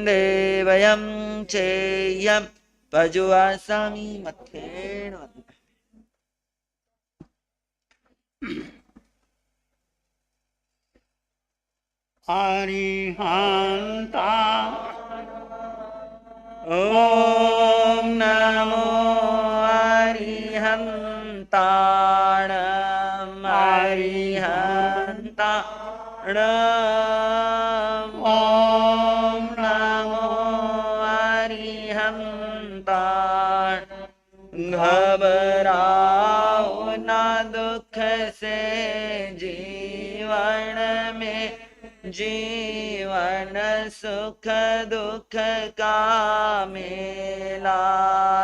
देवयं चेयं पजुवासामि मथेन। अरिहन्ता ॐ नमो अरिहन्ताणम् अरिहन्ताणम् ॐ नमो अरिहन्ताण। घबराओ ना दुख से जीवन में, जीवन सुख दुख का मेला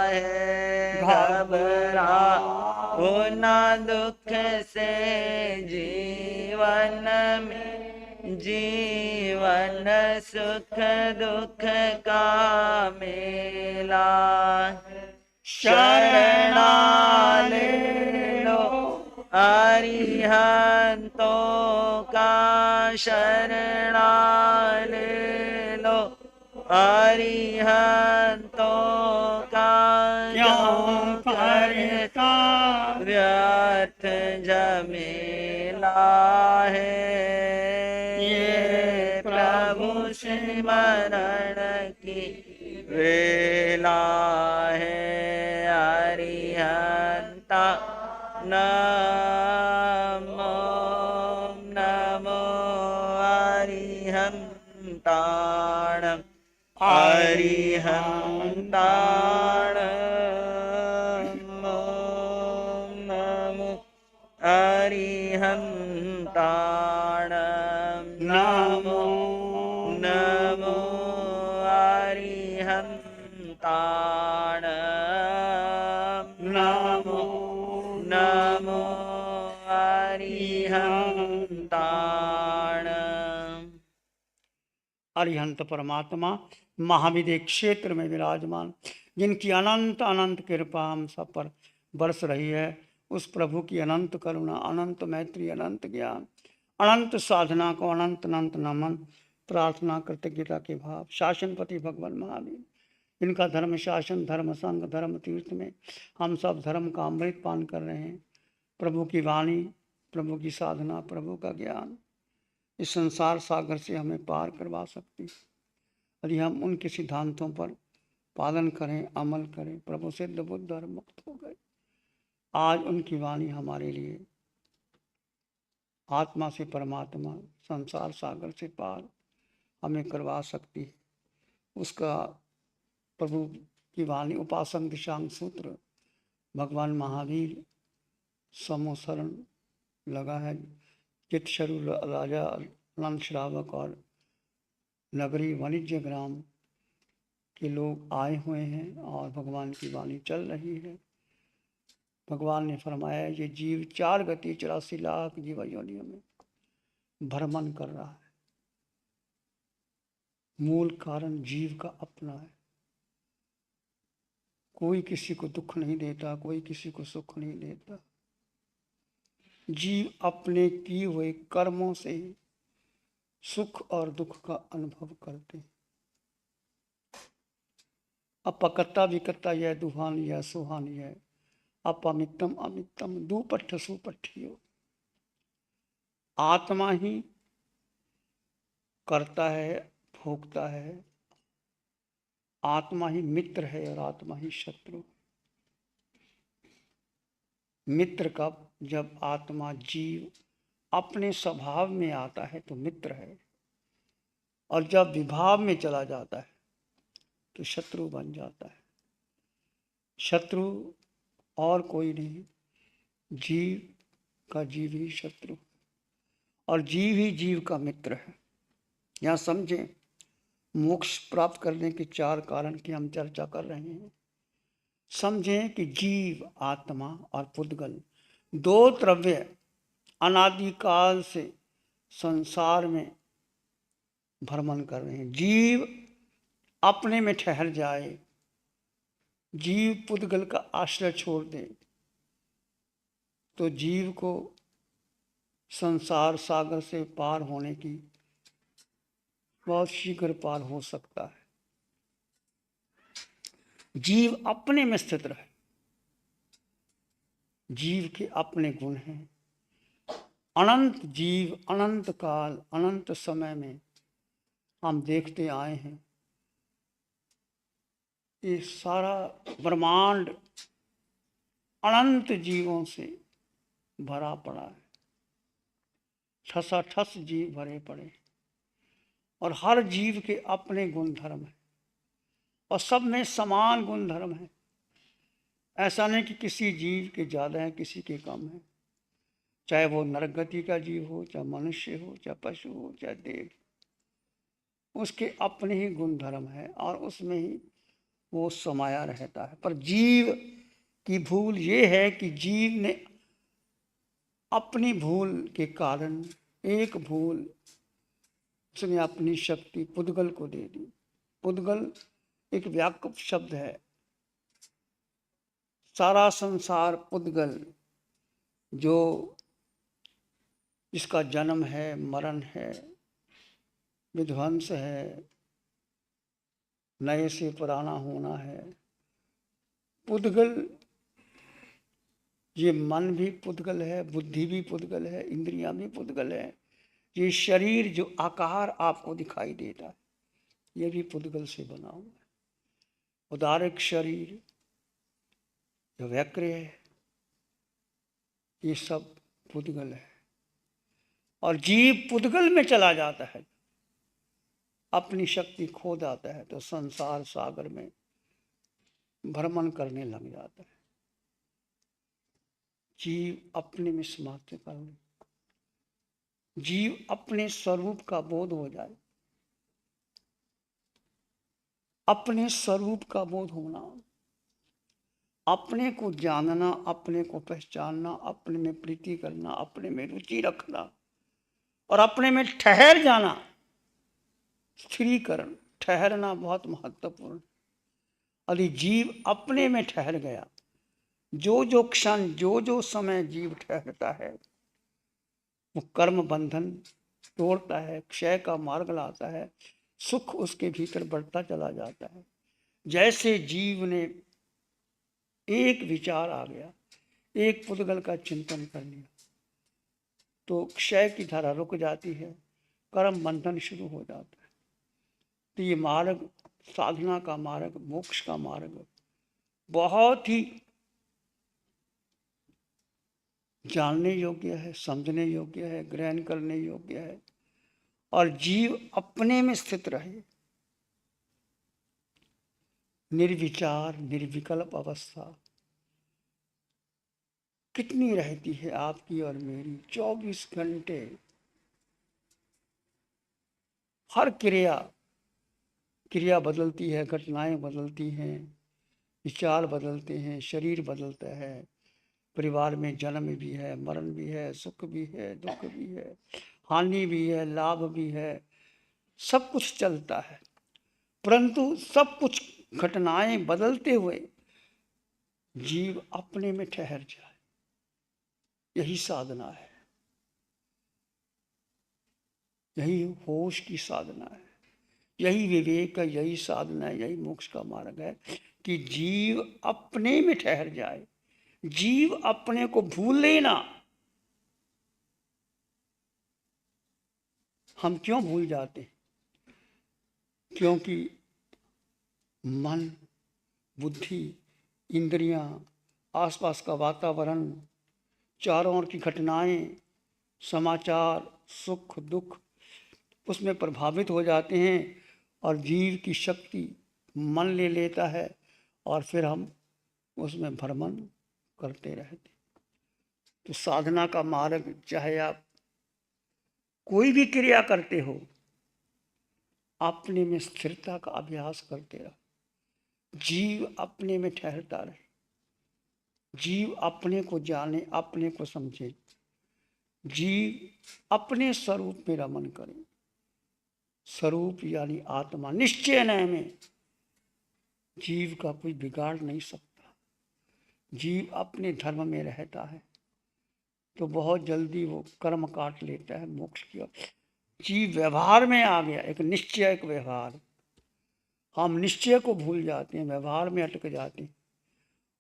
है। घबराओ ना दुख से जीवन में, जीवन सुख दुख का मेला। शरणा ले लो अरिहंतों का, शरणा ले लो अरिहंतों का। क्यों करता व्यर्थ झमेला है, ये प्रभु स्मरण की वेला है। अरिहंता नमो नमो अरिहंताणम् अरिहंताणम् नमो अरिहंताणम् नमो नमो अरिहंताणम् नमो नमो अरिहंताणम्। अरिहंत परमात्मा महाविद्य क्षेत्र में विराजमान, जिनकी अनंत अनंत कृपा हम सब पर बरस रही है, उस प्रभु की अनंत करुणा, अनंत मैत्री, अनंत ज्ञान, अनंत साधना को अनंत अनंत नमन, प्रार्थना, कृतज्ञता के भाव। शासनपति भगवान महावीर, इनका धर्म शासन, धर्म संघ, धर्म तीर्थ में हम सब धर्म का अमृत पान कर रहे हैं। प्रभु की वाणी, प्रभु की साधना, प्रभु का ज्ञान इस संसार सागर से हमें पार करवा सकती है। यदि हम उनके सिद्धांतों पर पालन करें, अमल करें, प्रभु सिद्ध बुद्ध और मुक्त हो गए। आज उनकी वाणी हमारे लिए आत्मा से परमात्मा, संसार सागर से पार हमें करवा सकती है। उसका प्रभु की वाणी उपासक दिशांग सूत्र भगवान महावीर समोसरण लगा है। चित्तशरु राजा अनंत श्रावक और नगरी वाणिज्य ग्राम के लोग आए हुए हैं और भगवान की वाणी चल रही है। भगवान ने फरमाया, ये जीव 4 गति 84 लाख जीव योनियों में भ्रमण कर रहा है। मूल कारण जीव का अपना है। कोई किसी को दुख नहीं देता, कोई किसी को सुख नहीं देता। जीव अपने किए हुए कर्मों से ही सुख और दुख का अनुभव करते हैं। अपकर्ता विकर्ता यह दुहान यह सुहान यह अपमितम अमितम दुपट्ठ सुपट्ठियो। आत्मा ही करता है, भोगता है। आत्मा ही मित्र है और आत्मा ही शत्रु। मित्र कब? जब आत्मा जीव अपने स्वभाव में आता है तो मित्र है, और जब विभाव में चला जाता है तो शत्रु बन जाता है। शत्रु और कोई नहीं, जीव का जीव ही शत्रु, और जीव ही जीव का मित्र है। यहाँ समझें, मोक्ष प्राप्त करने के 4 कारण की हम चर्चा कर रहे हैं। समझें कि जीव, आत्मा और पुद्गल 2 द्रव्य अनादिकाल से संसार में भ्रमण कर रहे हैं। जीव अपने में ठहर जाए, जीव पुद्गल का आश्रय छोड़ दे, तो जीव को संसार सागर से पार होने की बहुत शीघ्र पार हो सकता है। जीव अपने में स्थित रहे। जीव के अपने गुण हैं। अनंत जीव, अनंत काल, अनंत समय में हम देखते आए हैं, ये सारा ब्रह्मांड अनंत जीवों से भरा पड़ा है। ठसाठस जीव भरे पड़े और हर जीव के अपने गुण धर्म हैं और सब में समान गुण धर्म है। ऐसा नहीं कि किसी जीव के ज़्यादा है, किसी के कम है। चाहे वो नरगति का जीव हो, चाहे मनुष्य हो, चाहे पशु हो, चाहे देव, उसके अपने ही गुण धर्म है और उसमें ही वो समाया रहता है। पर जीव की भूल ये है कि जीव ने अपनी भूल के कारण, एक भूल, उसने अपनी शक्ति पुद्गल को दे दी। पुद्गल एक व्यापक शब्द है। सारा संसार पुद्गल, जो जिसका जन्म है, मरण है, विध्वंस है, नए से पुराना होना है। पुद्गल, ये मन भी पुद्गल है, बुद्धि भी पुद्गल है, इंद्रियां भी पुद्गल है। ये शरीर जो आकार आपको दिखाई देता है, ये भी पुद्गल से बना हुआ है। उदारिक शरीर जो वक्र है, ये सब पुद्गल है। और जीव पुद्गल में चला जाता है, अपनी शक्ति खो जाता है, तो संसार सागर में भ्रमण करने लग जाता है। जीव अपने में समाप्त कर ले, जीव अपने स्वरूप का बोध हो जाए। अपने स्वरूप का बोध होना, अपने को जानना, अपने को पहचानना, अपने में प्रीति करना, अपने में रुचि रखना और अपने में ठहर जाना। स्थिरीकरण, ठहरना बहुत महत्वपूर्ण। यदि जीव अपने में ठहर गया, जो जो क्षण, जो जो समय जीव ठहरता है, वो कर्म बंधन तोड़ता है, क्षय का मार्ग लाता है, सुख उसके भीतर बढ़ता चला जाता है। जैसे जीव ने एक विचार आ गया, एक पुद्गल का चिंतन कर लिया, तो क्षय की धारा रुक जाती है, कर्म बंधन शुरू हो जाता है। तो ये मार्ग, साधना का मार्ग, मोक्ष का मार्ग बहुत ही जानने योग्य है, समझने योग्य है, ग्रहण करने योग्य है। और जीव अपने में स्थित रहे, निर्विचार, निर्विकल्प अवस्था कितनी रहती है आपकी और मेरी? 24 घंटे हर क्रिया बदलती है, घटनाएं बदलती हैं, विचार बदलते हैं, शरीर बदलता है, परिवार में जन्म भी है, मरण भी है, सुख भी है, दुख भी है, हानि भी है, लाभ भी है, सब कुछ चलता है। परंतु सब कुछ घटनाएं बदलते हुए जीव अपने में ठहर जाए, यही साधना है, यही होश की साधना है, यही विवेक है, यही साधना है, यही मोक्ष का मार्ग है कि जीव अपने में ठहर जाए, जीव अपने को भूल लेना। हम क्यों भूल जाते हैं? क्योंकि मन, बुद्धि, इंद्रियां, आसपास का वातावरण, चारों ओर की घटनाएं, समाचार, सुख दुख, उसमें प्रभावित हो जाते हैं और जीव की शक्ति मन ले लेता है और फिर हम उसमें भ्रमण करते रहते। तो साधना का मार्ग, चाहे आप कोई भी क्रिया करते हो, अपने में स्थिरता का अभ्यास करते रहो। जीव अपने में ठहरता रहे, जीव अपने को जाने, अपने को समझे, जीव अपने स्वरूप में रमन करे। स्वरूप यानी आत्मा, निश्चय में जीव का कोई बिगाड़ नहीं सकता। जीव अपने धर्म में रहता है तो बहुत जल्दी वो कर्म काट लेता है मोक्ष की ओर। जीव व्यवहार में आ गया, एक निश्चय, एक व्यवहार। हम निश्चय को भूल जाते हैं, व्यवहार में अटक जाते हैं।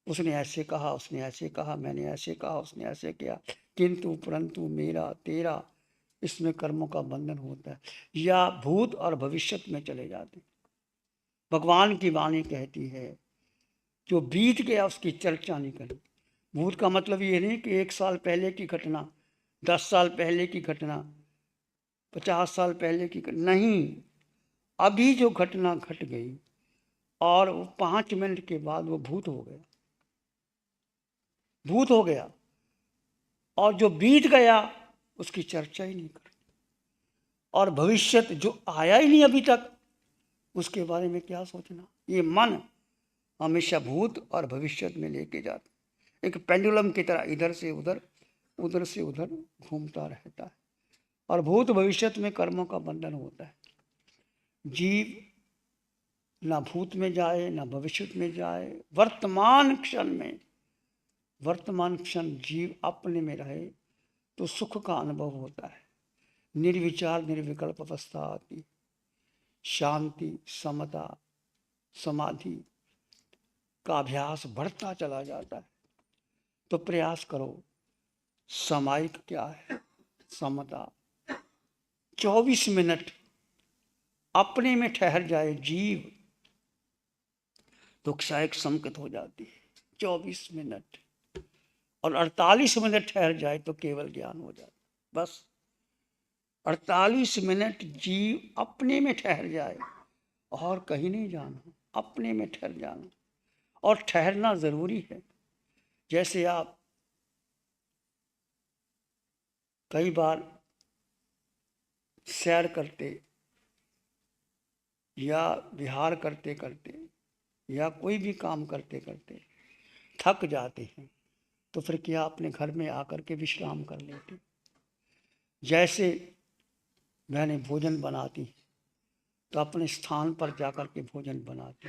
उसने ऐसे कहा, उसने ऐसे कहा, मैंने ऐसे कहा, उसने ऐसे किया, किंतु परंतु मेरा तेरा, इसमें कर्मों का बंधन होता है। या भूत और भविष्य में चले जाते हैं। भगवान की वाणी कहती है जो बीत गया उसकी चर्चा नहीं करनी। भूत का मतलब ये नहीं कि 1 साल पहले की घटना, 10 साल पहले की घटना, 50 साल पहले की घटना नहीं। अभी जो घटना घट गई और वो 5 मिनट के बाद वो भूत हो गया, भूत हो गया। और जो बीत गया उसकी चर्चा ही नहीं करनी। और भविष्य जो आया ही नहीं अभी तक, उसके बारे में क्या सोचना। ये मन हमेशा भूत और भविष्य में लेके जाता, एक पेंडुलम की तरह इधर से उधर, उधर से उधर घूमता रहता है। और भूत भविष्य में कर्मों का बंधन होता है। जीव ना भूत में जाए ना भविष्य में जाए, वर्तमान क्षण में, वर्तमान क्षण जीव अपने में रहे तो सुख का अनुभव होता है। निर्विचार निर्विकल्प अवस्था आती, शांति, समता, समाधि का अभ्यास बढ़ता चला जाता है। तो प्रयास करो। सामायिक क्या है? समता। 24 मिनट अपने में ठहर जाए जीव तो क्षयक संकेत हो जाती है। 24 मिनट और 48 मिनट ठहर जाए तो केवल ज्ञान हो जाता। बस 48 मिनट जीव अपने में ठहर जाए और कहीं नहीं जाना, अपने में ठहर जाना। और ठहरना जरूरी है। जैसे आप कई बार सैर करते या विहार करते करते या कोई भी काम करते करते थक जाते हैं तो फिर क्या अपने घर में आकर के विश्राम कर लेते। जैसे मैंने भोजन बनाती तो अपने स्थान पर जाकर के भोजन बनाती।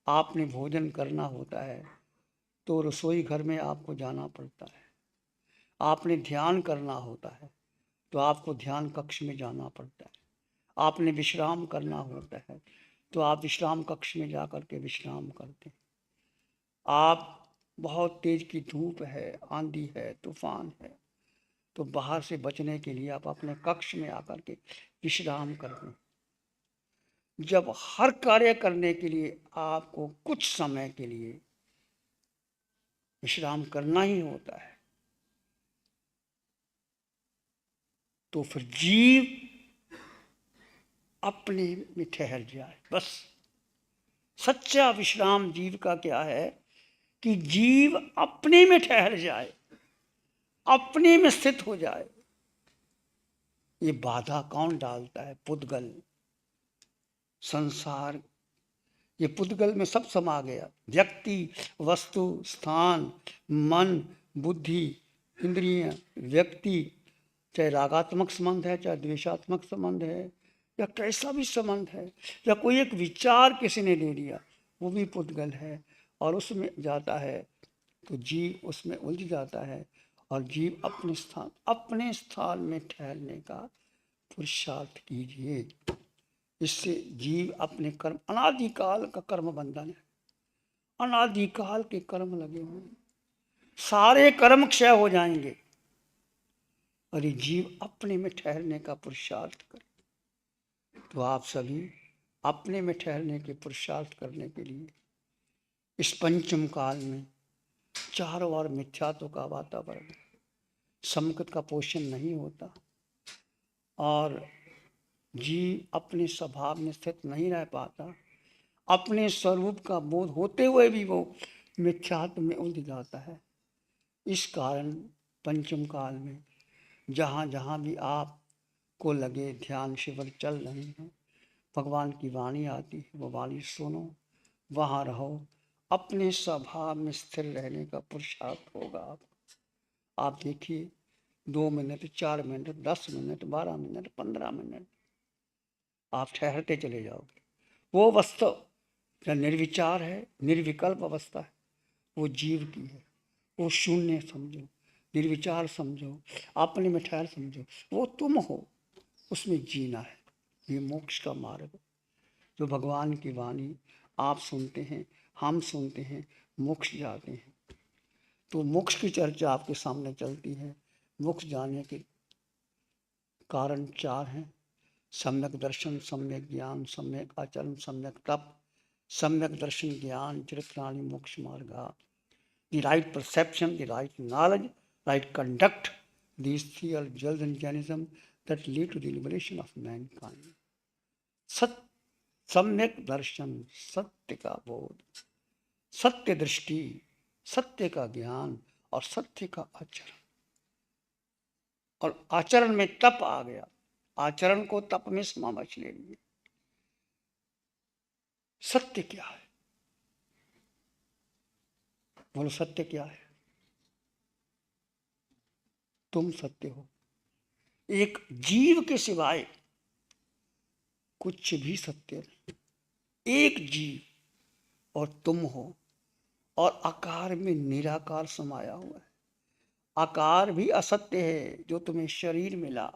आपने भोजन करना होता है तो रसोई घर में आपको जाना पड़ता है। आपने ध्यान करना होता है तो आपको ध्यान कक्ष में जाना पड़ता है। आपने विश्राम करना होता है तो आप विश्राम कक्ष में जाकर के विश्राम करते हैं। आप बहुत तेज की धूप है, आंधी है, तूफान है, तो बाहर से बचने के लिए आप अपने कक्ष में आकर के विश्राम करते हैं। जब हर कार्य करने के लिए आपको कुछ समय के लिए विश्राम करना ही होता है तो फिर जीव अपने में ठहर जाए। बस सच्चा विश्राम जीव का क्या है कि जीव अपने में ठहर जाए, अपने में स्थित हो जाए। ये बाधा कौन डालता है? पुद्गल, संसार। ये पुद्गल में सब समा गया। व्यक्ति, वस्तु, स्थान, मन, बुद्धि, इंद्रिय, व्यक्ति, चाहे रागात्मक संबंध है, चाहे द्वेषात्मक संबंध है, या कैसा भी संबंध है, या कोई एक विचार किसी ने ले लिया, वो भी पुद्गल है। और उसमें जाता है तो जीव उसमें उलझ जाता है और जीव अपने स्थान में ठहरने का पुरुषार्थ कीजिए। इससे जीव अपने कर्म, अनादिकाल का कर्म बंधन है, अनादिकाल के कर्म लगे हुए, सारे कर्म क्षय हो जाएंगे और ये जीव अपने में ठहरने का पुरुषार्थ करे। तो आप सभी अपने में ठहरने के पुरुषार्थ करने के लिए इस पंचम काल में चारों ओर मिथ्यात्व का वातावरण, संकट का पोषण नहीं होता और जीव अपने स्वभाव में स्थित नहीं रह पाता। अपने स्वरूप का बोध होते हुए भी वो मिथ्यात्व में उलझ जाता है। इस कारण पंचम काल में जहाँ जहाँ भी आपको लगे ध्यान शिविर चल रहे हैं, भगवान की वाणी आती है, वो वाणी सुनो, वहाँ रहो, अपने स्वभाव में स्थिर रहने का पुरुषार्थ होगा। आप देखिए 2 minute, 4 minute, 10 minute, 12 minute, 15 minute आप ठहरते चले जाओगे। वो अवस्था जो निर्विचार है, निर्विकल्प अवस्था है, वो जीव की है। वो शून्य समझो, निर्विचार समझो, अपने में ठहर समझो, वो तुम हो, उसमें जीना है। ये मोक्ष का मार्ग। जो भगवान की वाणी आप सुनते हैं, हम सुनते हैं, मोक्ष जाते हैं। तो मोक्ष की चर्चा आपके सामने चलती है। मोक्ष जाने के कारण 4 हैं: सम्यक दर्शन, सम्यक ज्ञान, सम्यक आचरण, सम्यक तप। सम्यक दर्शन, ज्ञान, चरित्राणि मोक्ष मार्गा। The right perception, the right knowledge, right conduct, these 3 are jewels in Jainism that lead to the liberation of mankind. सम्यक दर्शन, सत्य का बोध, सत्य दृष्टि, सत्य का ज्ञान और सत्य का आचरण। और आचरण में तप आ गया। आचरण को तप में समझ लेंगे। सत्य क्या है? बोलो, सत्य क्या है? तुम सत्य हो। एक जीव के सिवाय कुछ भी सत्य नहीं। एक जीव और तुम हो, और आकार में निराकार समाया हुआ है। आकार भी असत्य है जो तुम्हें शरीर मिला।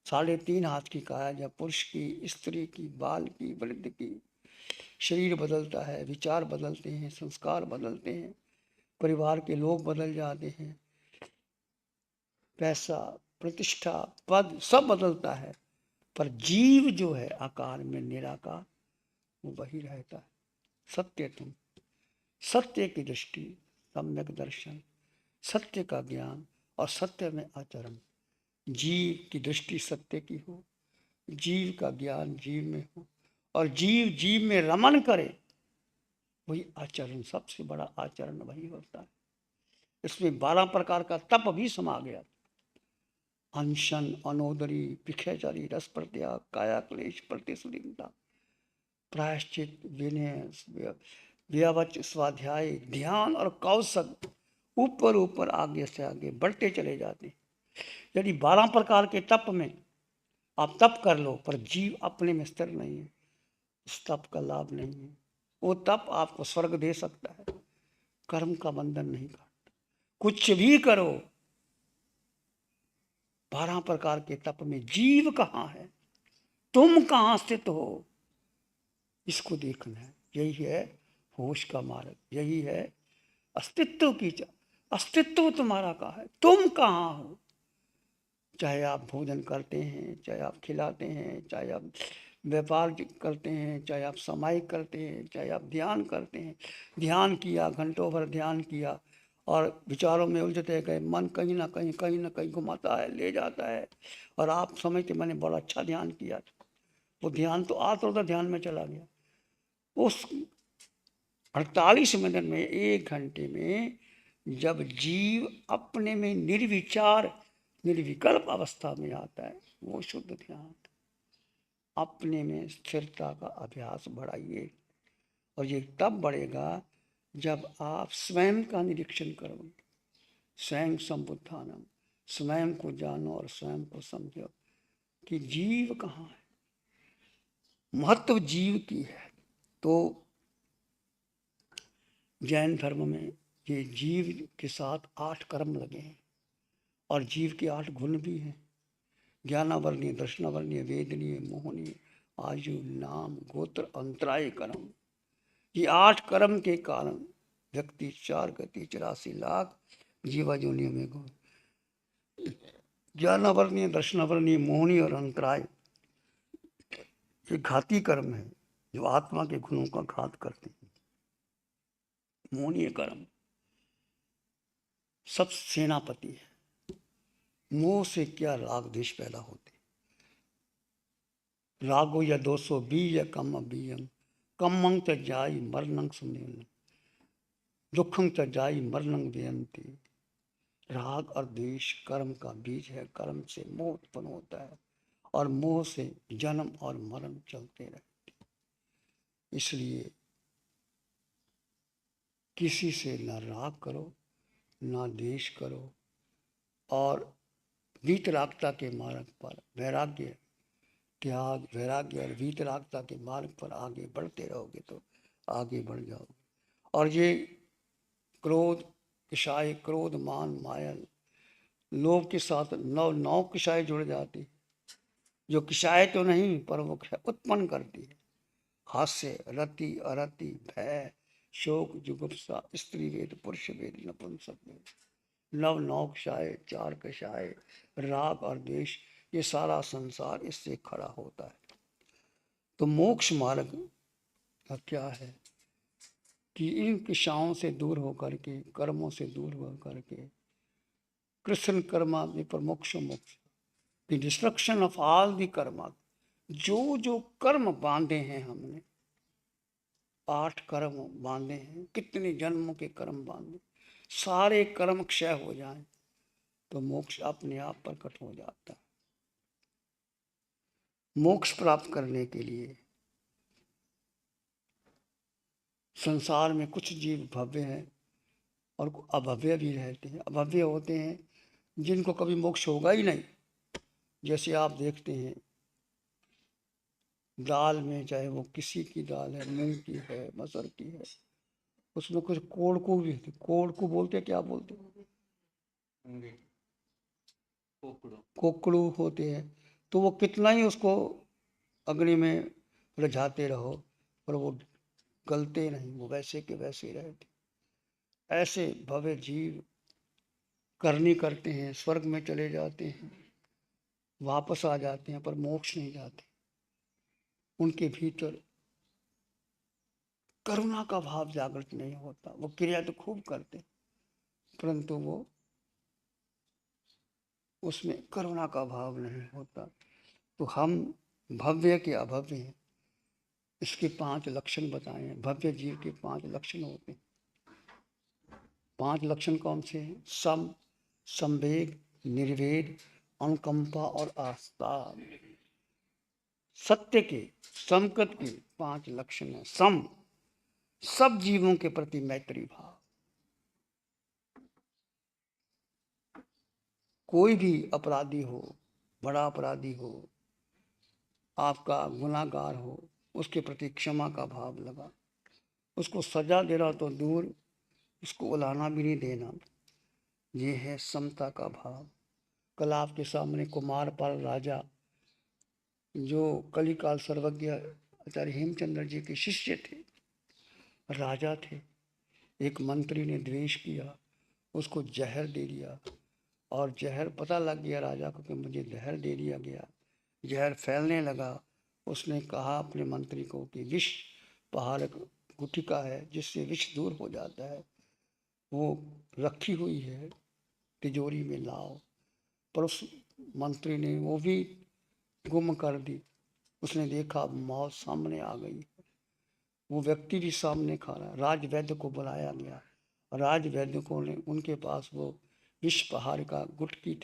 3.5 हाथ की काया, जब पुरुष की, स्त्री की, बाल की, वृद्ध की। शरीर बदलता है, विचार बदलते हैं, संस्कार बदलते हैं, परिवार के लोग बदल जाते हैं, पैसा, प्रतिष्ठा, पद सब बदलता है, पर जीव जो है आकार में निराकार, वो वही रहता है। सत्य तुम, सत्य की दृष्टि, सम्यक दर्शन, सत्य का ज्ञान और सत्य में आचरण। जीव की दृष्टि सत्य की हो, जीव का ज्ञान जीव में हो, और जीव जीव में रमन करे, वही आचरण। सबसे बड़ा आचरण वही होता है। इसमें 12 प्रकार का तप भी समा गया। अनशन, अनोदरी, भिक्षाचारी, रस प्रत्याग, काया क्लेश, प्रतिशुद्धता, प्रायश्चित, विनय, व्यावच, स्वाध्याय, ध्यान और कौशल, ऊपर ऊपर आगे से आगे बढ़ते चले जाते हैं। यदि 12 प्रकार के तप में आप तप कर लो, पर जीव अपने में स्थिर नहीं है, उस तप का लाभ नहीं है। वो तप आपको स्वर्ग दे सकता है, कर्म का बंधन नहीं करता। कुछ भी करो, 12 प्रकार के तप में जीव कहाँ है, तुम कहाँ स्थित हो, इसको देखना है। यही है होश का मार्ग, यही है अस्तित्व की। अस्तित्व तुम्हारा कहाँ है, तुम कहाँ हो। चाहे आप भोजन करते हैं, चाहे आप खिलाते हैं, चाहे आप व्यापार करते हैं, चाहे आप सामायिक करते हैं, चाहे आप ध्यान करते हैं। ध्यान किया, घंटों भर ध्यान किया, और विचारों में उलझते गए, मन कहीं ना कहीं घुमाता है, ले जाता है, और आप समझते मैंने बड़ा अच्छा ध्यान किया था। वो ध्यान तो आत ध्यान में चला गया। उस 48 मिनट में, 1 घंटे में, जब जीव अपने में निर्विचार, निर्विकल्प अवस्था में आता है, वो शुद्ध ध्यान। अपने में स्थिरता का अभ्यास बढ़ाइए, और ये तब बढ़ेगा जब आप स्वयं का निरीक्षण करोगे। स्वयं संबुद्धानम, स्वयं को जानो और स्वयं को समझो कि जीव कहाँ है, महत्व जीव की है। तो जैन धर्म में ये जीव के साथ 8 कर्म लगे हैं, और जीव के 8 गुण भी हैं: ज्ञानावर्णीय, दर्शनावर्णीय, वेदनीय, मोहनीय, आयु, नाम, गोत्र, अंतराय कर्म। ये 8 कर्म के कारण व्यक्ति 4 गति 84 लाख जीवा योनियों में घूम। ज्ञानावर्णीय, दर्शनावर्णीय, मोहनीय और अंतराय, ये घाती कर्म है जो आत्मा के गुणों का घात करते हैं। मोहनीय कर्म सब सेनापति है। मोह से क्या राग द्वेष पैदा होते, रागो या 220 या कम बीयम, कम्मं च जाई मरणं सुनिल, दुखं च जाई मरणं व्यंती। राग और द्वेष कर्म का बीज है। कर्म से मोह उत्पन्न होता है, और मोह से जन्म और मरण चलते रहते। इसलिए किसी से न राग करो, न द्वेष करो, और वीतरागता के मार्ग पर, वैराग्य, त्याग, वैराग्य और वीतरागता के मार्ग पर आगे बढ़ते रहोगे तो आगे बढ़ जाओगे। और ये क्रोध, किशाय, क्रोध, मान, माया, लोभ के साथ 9 किशाएं जुड़ जाती, जो किशाएं तो नहीं पर वो उत्पन्न करती है। हास्य, रति, अरति, भय, शोक, जुगुप्सा, स्त्री वेद, पुरुष वेद, नपुंसक वेद, नव नौकशाय, चार कशाय, राग और द्वेष, ये सारा संसार इससे खड़ा होता है। तो मोक्ष मार्ग का क्या है कि इन किशाओं से दूर होकर के, कर्मों से दूर होकर के, कृष्ण कर्मा विप्रमोक्षो मोक्ष, the destruction of all the Karma, जो जो कर्म बांधे हैं हमने, 8 कर्म बांधे हैं, कितने जन्मों के कर्म बांधे, सारे कर्म क्षय हो जाएं तो मोक्ष अपने आप प्रकट हो जाता है। मोक्ष प्राप्त करने के लिए संसार में कुछ जीव भव्य हैं और अभव्य भी रहते हैं। अभव्य होते हैं जिनको कभी मोक्ष होगा ही नहीं। जैसे आप देखते हैं दाल में, चाहे वो किसी की दाल है, मूंग की है, मसूर की है, उसमें कुछ कोड़कू भी होते। कोड़कू बोलते क्या बोलते? कोकड़ू होते हैं। तो वो कितना ही उसको अग्नि में रिझाते रहो पर वो गलते नहीं, वो वैसे के वैसे रहते। ऐसे भव्य जीव करनी करते हैं, स्वर्ग में चले जाते हैं, वापस आ जाते हैं, पर मोक्ष नहीं जाते। उनके भीतर करुणा का भाव जागृत नहीं होता। वो क्रिया तो खूब करते परंतु वो उसमें करुणा का भाव नहीं होता। तो हम भव्य के अभव्य हैं, इसके 5 लक्षण बताए हैं। भव्य जीव के 5 लक्षण होते हैं। 5 लक्षण कौन से हैं? सम, संवेग, निर्वेद, अनुकंपा और आस्था। सत्य के, समकत के 5 लक्षण हैं। सम, सब जीवों के प्रति मैत्री भाव। कोई भी अपराधी हो, बड़ा अपराधी हो, आपका गुनाहगार हो, उसके प्रति क्षमा का भाव लगा। उसको सजा दे रहा तो दूर, उसको उलाना भी नहीं देना। ये है समता का भाव। कल आपके सामने कुमारपाल राजा, जो कलिकाल सर्वज्ञ आचार्य हेमचंद्र जी के शिष्य थे, राजा थे। एक मंत्री ने द्वेष किया, उसको जहर दे दिया और जहर पता लग गया राजा को कि मुझे जहर दे दिया गया। जहर फैलने लगा। उसने कहा अपने मंत्री को कि विष पहाड़ गुटिका है जिससे विष दूर हो जाता है, वो रखी हुई है तिजोरी में, लाओ। पर उस मंत्री ने वो भी गुम कर दी। उसने देखा मौत सामने आ गई, वो व्यक्ति भी सामने खड़ा। राजवैद्य को बुलाया गया। राजवैद्य को ने उनके पास वो विष पहाड़ का गुटकी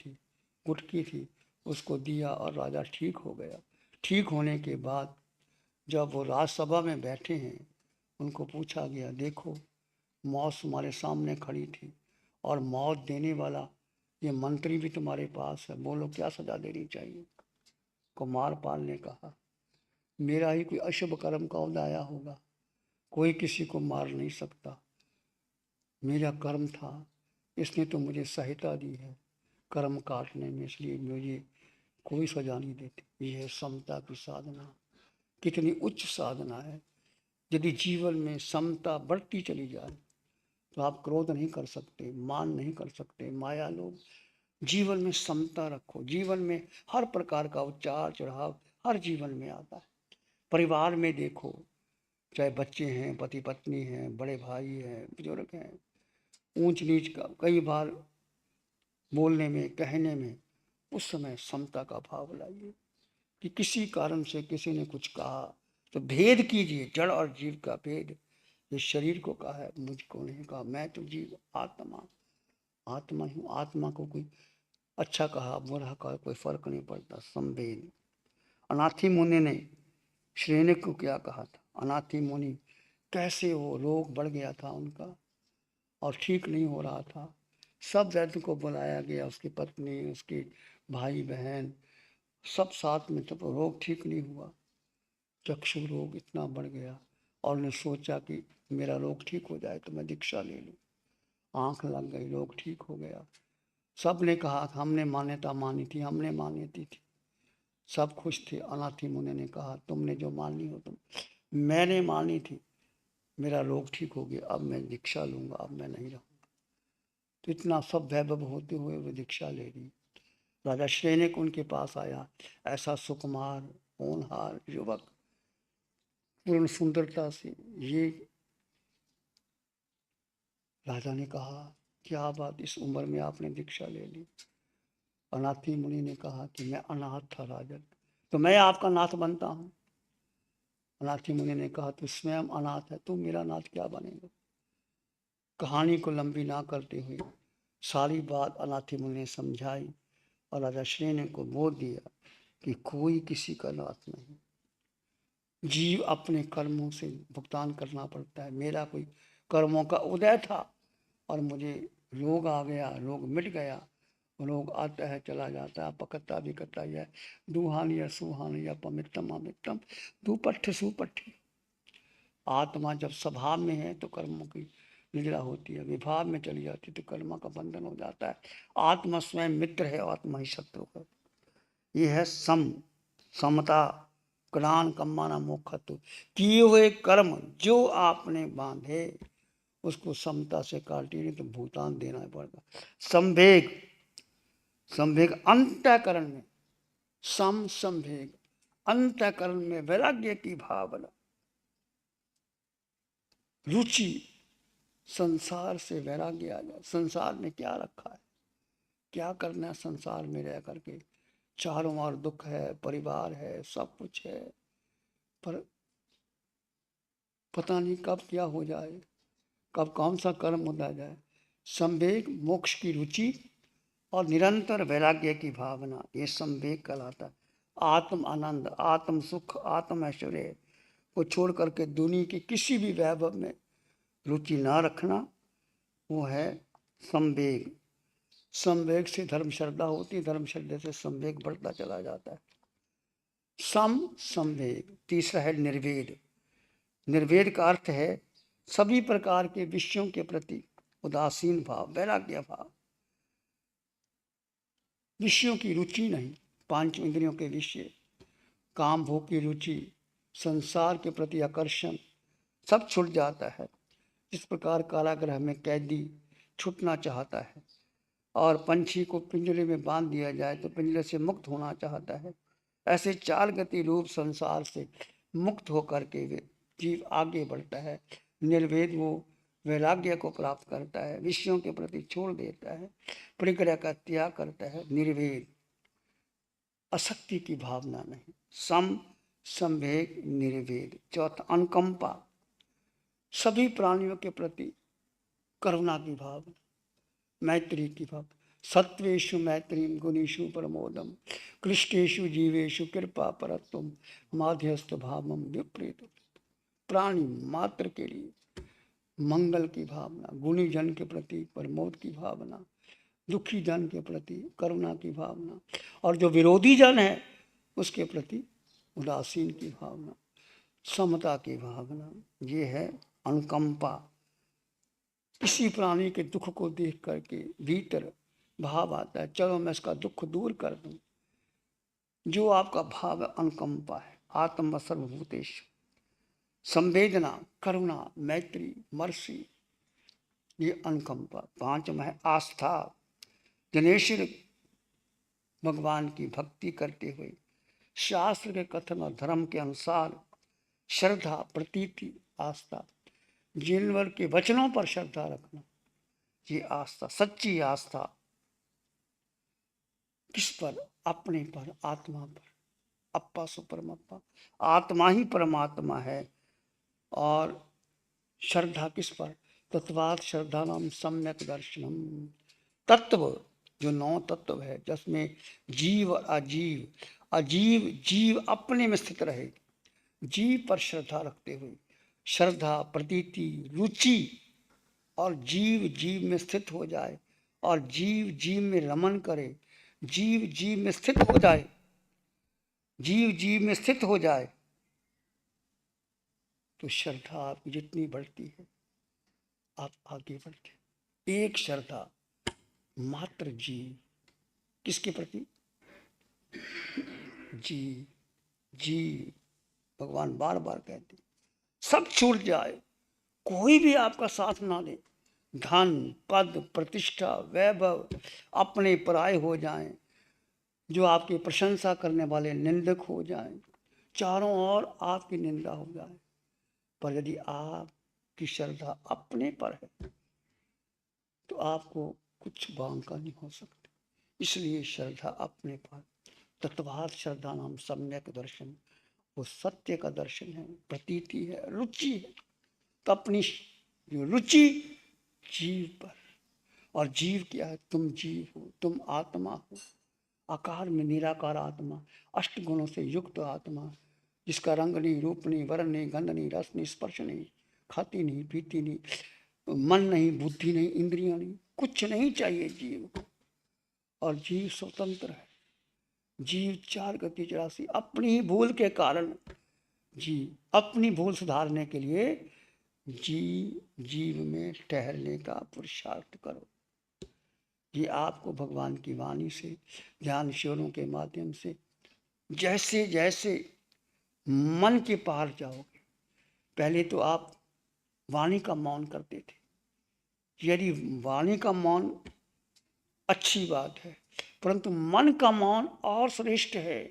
थी, उसको दिया और राजा ठीक हो गया। ठीक होने के बाद जब वो राजसभा में बैठे हैं, उनको पूछा गया, देखो मौत तुम्हारे सामने खड़ी थी और मौत देने वाला ये मंत्री भी तुम्हारे पास है, बोलो क्या सजा देनी चाहिए। कुमारपाल ने कहा, मेरा ही कोई अशुभ कर्म का उदाया होगा, कोई किसी को मार नहीं सकता। मेरा कर्म था, इसने तो मुझे सहायता दी है कर्म काटने में, इसलिए मुझे कोई सजा नहीं देती। यह है समता की साधना। कितनी उच्च साधना है। यदि जीवन में समता बढ़ती चली जाए तो आप क्रोध नहीं कर सकते, मान नहीं कर सकते, माया लोग। जीवन में समता रखो। जीवन में हर प्रकार का उतार चढ़ाव हर जीवन में आता है। परिवार में देखो, चाहे बच्चे हैं, पति पत्नी हैं, बड़े भाई हैं, बुजुर्ग हैं, ऊंच नीच का कई बार बोलने में, कहने में, उस समय समता का भाव लाइए कि किसी कारण से किसी ने कुछ कहा तो भेद कीजिए, जड़ और जीव का भेद। ये शरीर को कहा है, मुझको नहीं कहा। मैं तो जीव आत्मा आत्मा हूँ। आत्मा को कोई अच्छा कहा बुरा कहा कोई फर्क नहीं पड़ता। संवेद। अनाथी मुनि ने श्रेणिक को क्या कहा था? अनाथी मुनि कैसे वो रोग बढ़ गया था उनका और ठीक नहीं हो रहा था। सब वैद्य को बुलाया गया, उसकी पत्नी, उसके भाई बहन सब साथ में, तब रोग ठीक नहीं हुआ। चक्षु रोग इतना बढ़ गया और उन्हें सोचा कि मेरा रोग ठीक हो जाए तो मैं दीक्षा ले लूँ। आँख लग गई, रोग ठीक हो गया। सब ने कहा हमने मान्यता मानी थी, हमने मान्यता थी, सब खुश थे। अनाथी मुनि ने कहा तुमने जो मानी हो तुम मैंने मानी थी, मेरा रोग ठीक हो गया, अब मैं दीक्षा लूंगा, अब मैं नहीं रहूंगा। तो इतना सब वैभव होते हुए वो दीक्षा ले ली। राजा श्रेनिक उनके पास आया, ऐसा सुकुमार होनहार युवक, पूर्ण सुंदरता से। ये राजा ने कहा, क्या बात, इस उम्र में आपने दीक्षा ले ली? अनाथी मुनि ने कहा कि मैं अनाथ था राजन, तो मैं आपका नाथ बनता हूँ। अनाथी मुनि ने कहा, तू स्वयं अनाथ है, तू मेरा नाथ क्या बनेगा? कहानी को लंबी ना करते हुए सारी बात अनाथी मुनि ने समझाई और राजा श्रेणी को बोल दिया कि कोई किसी का नाथ नहीं, जीव अपने कर्मों से भुगतान करना पड़ता है। मेरा कोई कर्मों का उदय था और मुझे रोग आ गया, रोग मिट गया। रोग आता है चला जाता है, पकता भी कता है, दुहानि या सुहानि या पमित्तम अमित्तम, दुपट्ठ सुपट्ठ। आत्मा जब स्वभाव में है तो कर्मों की निद्रा होती है, विभाव में चली जाती तो कर्म का बंधन हो जाता है। आत्मा स्वयं मित्र है, आत्मा ही शत्रु है। ये है समता, ज्ञान कम्माना मोक्षत्व। किए हुए कर्म जो आपने बांधे उसको समता से काटिए, नहीं तो भूतान देना पड़ेगा। संवेग, संवेग अंतःकरण में, संवेग अंतःकरण में वैराग्य की भावना, रुचि, संसार से वैराग्य आ जाए। संसार में क्या रखा है, क्या करना है संसार में रह करके? चारों ओर दुख है, परिवार है, सब कुछ है, पर पता नहीं कब क्या हो जाए, कब कौन सा कर्म हो जाए। संवेग, मोक्ष की रुचि और निरंतर वैराग्य की भावना, ये संवेग कहलाता है। आत्म आनंद, आत्म सुख, आत्म ऐश्वर्य को छोड़ करके दुनिया की किसी भी वैभव में रुचि ना रखना, वो है संवेग। संवेग से धर्म श्रद्धा होती है, धर्म श्रद्धा से संवेग बढ़ता चला जाता है। संवेग। तीसरा है निर्वेद। निर्वेद का अर्थ है सभी प्रकार के विषयों के प्रति उदासीन भाव, वैराग्य भाव। विषयों की रुचि नहीं, पांच इंद्रियों के विषय, काम भोग की रुचि, संसार के प्रति आकर्षण, सब छूट जाता है। इस प्रकार कारागृह में कैदी छूटना चाहता है और पंछी को पिंजरे में बांध दिया जाए तो पिंजरे से मुक्त होना चाहता है, ऐसे चाल गति रूप संसार से मुक्त होकर के वे जीव आगे बढ़ता है। निर्वेद वो वैराग्य को प्राप्त करता है, विषयों के प्रति छोड़ देता है, प्रक्रिया का त्याग करता है। निर्वेद, असक्ति की भावना नहीं। संवेग निर्वेद। चौथा अनुकंपा, सभी प्राणियों के प्रति करुणा की भावना, मैत्री की भावना। सत्वेषु मैत्रीम गुणेषु प्रमोदम क्लिष्टेषु जीवेषु कृपा परत्वम माध्यस्थ भावम विपरीत। प्राणी मात्र के लिए मंगल की भावना, गुणी जन के प्रति प्रमोद की भावना, दुखी जन के प्रति करुणा की भावना, और जो विरोधी जन है उसके प्रति उदासीन की भावना, समता की भावना। ये है अनुकंपा। किसी प्राणी के दुख को देख करके भीतर भाव आता है, चलो मैं इसका दुख दूर कर दूं। जो आपका भाव है अनुकंपा है। आत्म सर्वभूतेश, संवेदना, करुणा, मैत्री, मर्सी, ये अनुकंपा। पांचवा है आस्था। जनेश्वर भगवान की भक्ति करते हुए शास्त्र के कथन और धर्म के अनुसार श्रद्धा, प्रतीति, आस्था, जिनवर के वचनों पर श्रद्धा रखना, ये आस्था, सच्ची आस्था। किस पर? अपने पर, आत्मा पर। अप्पा सुपरमप्पा, आत्मा ही परमात्मा है। और श्रद्धा किस पर? तत्वात् श्रद्धा नाम सम्यक दर्शनम। तत्व, जो नौ तत्व है जिसमें जीव और अजीव, अजीव जीव अपने में स्थित रहे, जीव पर श्रद्धा रखते हुए, श्रद्धा, प्रतीति, रुचि, और जीव जीव में स्थित हो जाए और जीव जीव में रमन करे, जीव जीव में स्थित हो जाए, जीव जीव में स्थित हो जाए, तो श्रद्धा आपकी जितनी बढ़ती है आप आगे बढ़ते। एक श्रद्धा मात्र जीव, किसके प्रति? जीव। जीव, भगवान बार बार कहते सब छूट जाए, कोई भी आपका साथ ना दे, धन पद प्रतिष्ठा वैभव अपने पराये हो जाएं, जो आपकी प्रशंसा करने वाले निंदक हो जाएं, चारों ओर आपकी निंदा हो जाए, पर यदि आपकी श्रद्धा अपने पर है तो आपको कुछ बांका नहीं हो सकता। इसलिए श्रद्धा अपने पर, तत्वात श्रद्धा नाम सम्यक दर्शन, वो सत्य का दर्शन है, प्रतीति है, रुचि है। तो अपनी जो रुचि जीव पर, और जीव क्या है? तुम जीव हो, तुम आत्मा हो, आकार में निराकार आत्मा, अष्ट गुणों से युक्त आत्मा, जिसका रंग नहीं, रूप नहीं, वर्ण नहीं, गंध नहीं, रस नहीं, स्पर्श नहीं, खाती नहीं, पीती नहीं, मन नहीं, बुद्धि नहीं, इंद्रियां नहीं, कुछ नहीं चाहिए जीव को। और जीव स्वतंत्र है। जीव चार गति चौरासी, अपनी भूल के कारण जीव अपनी भूल सुधारने के लिए जीव में ठहरने का पुरुषार्थ करो। ये आपको भगवान की वाणी से, ध्यान शिविरों के माध्यम से जैसे जैसे मन के पार जाओगे, पहले तो आप वाणी का मौन करते थे, यदि वाणी का मौन अच्छी बात है, परंतु मन का मौन और श्रेष्ठ है।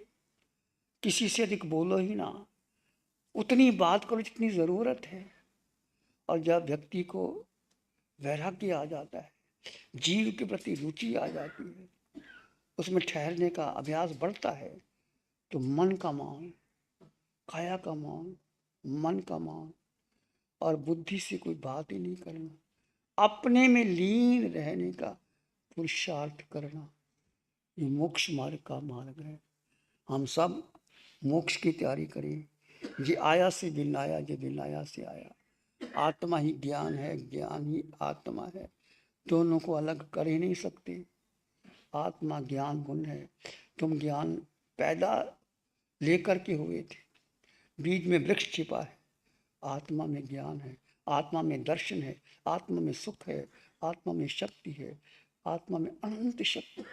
किसी से अधिक बोलो ही ना, उतनी बात करो जितनी जरूरत है। और जब व्यक्ति को वैराग्य आ जाता है, जीव के प्रति रुचि आ जाती है, उसमें ठहरने का अभ्यास बढ़ता है, तो मन का मौन, काया का मौन, मन का मौन, और बुद्धि से कोई बात ही नहीं करना, अपने में लीन रहने का पुरुषार्थ करना, ये मोक्ष मार्ग का मार्ग है। हम सब मोक्ष की तैयारी करें। ये आया से बिन आया, ये बिन आया से आया। आत्मा ही ज्ञान है, ज्ञान ही आत्मा है, दोनों को अलग कर ही नहीं सकते। आत्मा ज्ञान गुण है। तुम ज्ञान पैदा लेकर के हुए थे, बीज में वृक्ष छिपा है, आत्मा में ज्ञान है, आत्मा में दर्शन है, आत्मा में सुख है, आत्मा में शक्ति है, आत्मा में अनंत शक्ति।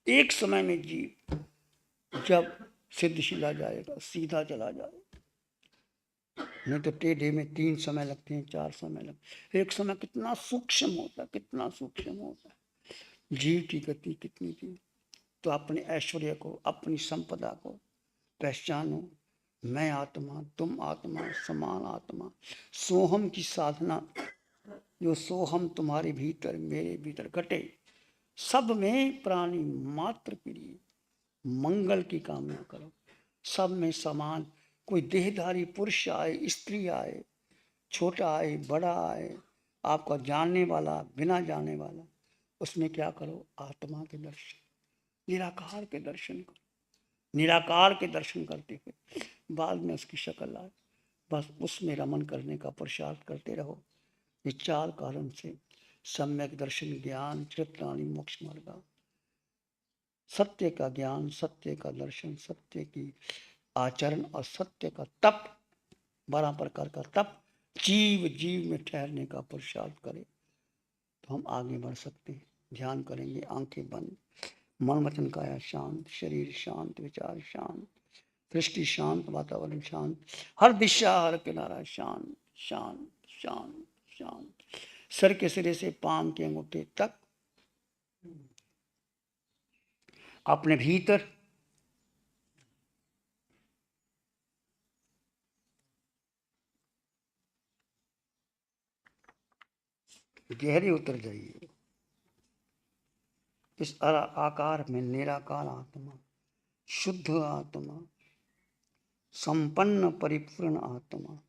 एक समय में जीव जब सिद्धशिला जाएगा, सीधा चला जाएगा, नहीं तो टेढ़े में 3 समय लगते हैं, 4 समय लगते हैं। एक समय कितना सूक्ष्म होता है, कितना सूक्ष्म होता है, जीव की गति कितनी थी। तो अपने ऐश्वर्य को, अपनी संपदा को पहचानो। मैं आत्मा, तुम आत्मा, समान आत्मा। सोहम की साधना, जो सोहम तुम्हारे भीतर मेरे भीतर घटे, सब में प्राणी मात्र के लिए मंगल की कामना करो। सब में समान, कोई देहधारी पुरुष आए, स्त्री आए, छोटा आए, बड़ा आए, आपका जानने वाला, बिना जानने वाला, उसमें क्या करो? आत्मा के दर्शन, निराकार के दर्शन करो। निराकार के दर्शन करते हुए बाद में उसकी शक्ल आए, बस उसमें रमन करने का पुरुषार्थ करते रहो। ये 4 कारण से सम्यक दर्शन, ज्ञान, चित्राणी, मोक्ष मार्ग। सत्य का ज्ञान, सत्य का दर्शन, सत्य की आचरण और सत्य का तप, 12 प्रकार का तप, जीव जीव में ठहरने का पुरुषार्थ करें तो हम आगे बढ़ सकते हैं। ध्यान करेंगे, आंखें बंद, मन वचन काया शांत, शरीर शांत, विचार शांत, दृष्टि शांत, वातावरण शांत, हर दिशा हर किनारा शांत शांत शांत शांत। सर के सिरे से पांव के अंगूठे तक अपने भीतर गहरे उतर जाइए। इस आकार में निराकार आत्मा, शुद्ध आत्मा, संपन्न परिपूर्ण आत्मा,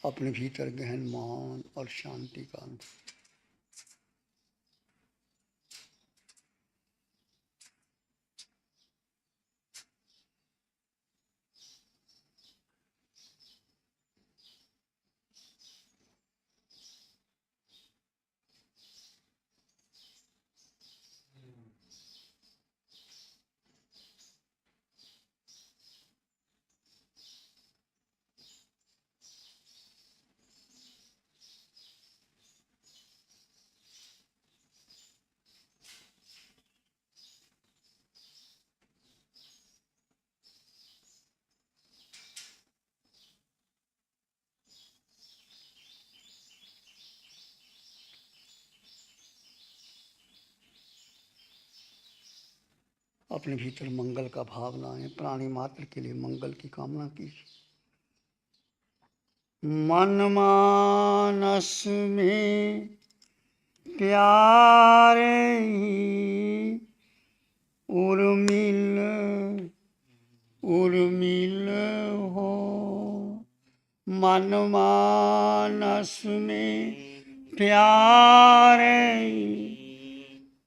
अपने भीतर गहन मौन और शांति का अनुभव। अपने भीतर मंगल का भाव लाएं, प्राणी मात्र के लिए मंगल की कामना कीजिए। मन मानस में प्यारे उर्मिल उर्मिल हो, मन मानस में प्यारे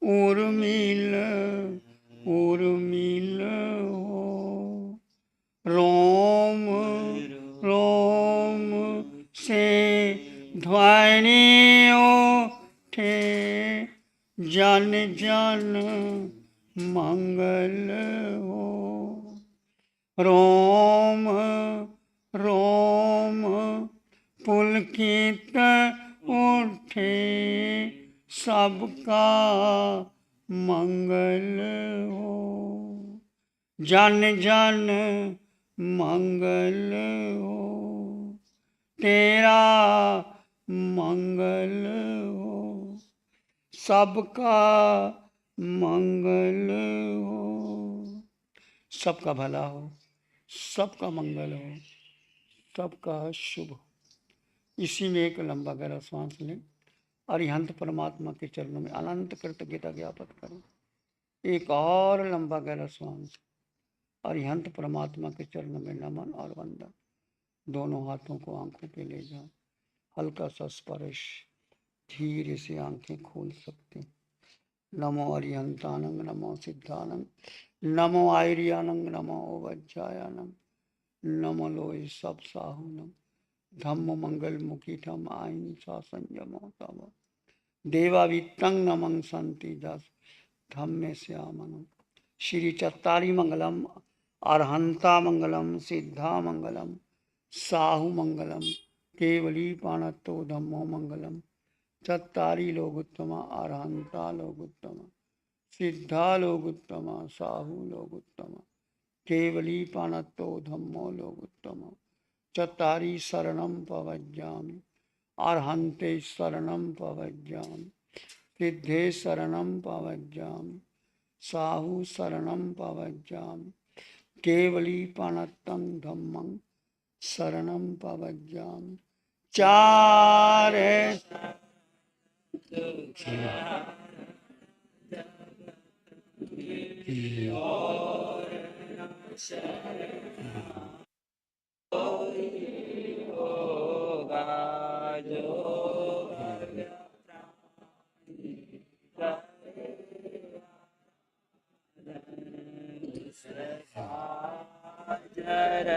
उर्मिल उर्मिल हो, रोम रोम से ध्वनि उठे, जन जन मंगल हो, रोम रोम पुलकित उठे, सबका मंगल हो, जन जन मंगल हो, तेरा मंगल हो, सबका मंगल हो, सबका भला हो, सबका मंगल हो, सबका शुभ हो। इसी में एक लंबा गहरा सांस लें, अरिहंत परमात्मा के चरणों में अनंत कृतज्ञता ज्ञापन करें। एक और लंबा गहरा सांस, अरिहंत परमात्मा के चरणों में नमन और वंदन। दोनों हाथों को आंखों पे ले जाएं, हल्का सा स्पर्श, धीरे से आंखें खोल सकते हैं। नमो अरिहंतानंग, नमो सिद्धानंग, नमो आयर्यानंग, नमो वज्रायानंग, नमो लोय सब साहुनम, धम्म मंगल मुखीठम अहिंसा संयमो तम, देवावित्तं नमं संति दस धम्मे श्यामनम। श्री चत्तारी मंगलम, अरहंता मंगलम, सिद्धा मंगलम, साहु मंगलम, केवली पाणत्तो धम्मो मंगलम। चत्तारी लोगुत्तमा, अरहंता लोगुत्तमा, सिद्धा लोगुत्तमा, साहु लोगुत्तमा, केवली पाणत्तो धम्मो लोगुत्तमा। चत्तारी शरणं पवज्जामि, अरहन्ते शरणं पवज्जामि, सिद्धे शरणं पवज्जामि, साहु शरणं पवज्जामि, केवली पाणत्तं धम्मं शरणं पवज्जामि। चारे जर